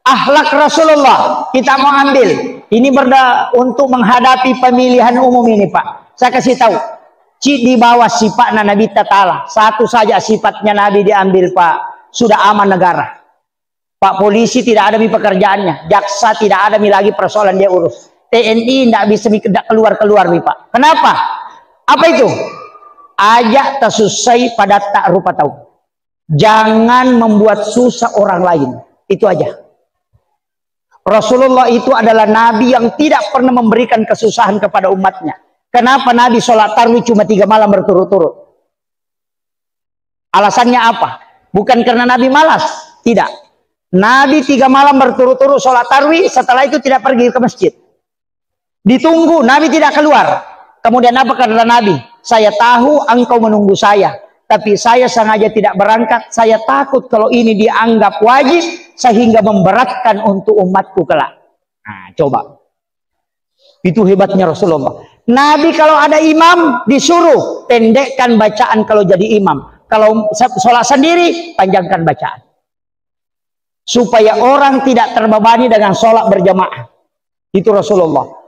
Akhlak Rasulullah kita mau ambil. Ini untuk menghadapi pemilihan umum ini, Pak. Saya kasih tahu. Di bawah sifatnya Nabi Ta'ala. Satu saja sifatnya Nabi diambil, Pak. Sudah aman negara. Pak polisi tidak ada pekerjaannya. Jaksa tidak ada lagi persoalan dia urus. TNI tidak bisa keluar-keluar, Pak. Kenapa? Apa itu? Ajak tasusai pada tak rupa tahu. Jangan membuat susah orang lain. Itu aja. Rasulullah itu adalah Nabi yang tidak pernah memberikan kesusahan kepada umatnya. Kenapa Nabi sholat tarawih cuma 3 malam berturut-turut? Alasannya apa? Bukan karena Nabi malas. Tidak. Nabi 3 malam berturut-turut sholat tarawih, setelah itu tidak pergi ke masjid. Ditunggu, Nabi tidak keluar. Kemudian apa kata Nabi? Saya tahu engkau menunggu saya. Tapi saya sengaja tidak berangkat. Saya takut kalau ini dianggap wajib. Sehingga memberatkan untuk umatku kelak. Nah, coba. Itu hebatnya Rasulullah. Nabi kalau ada imam disuruh pendekkan bacaan kalau jadi imam. Kalau sholat sendiri panjangkan bacaan. Supaya orang tidak terbebani dengan sholat berjamaah. Itu Rasulullah.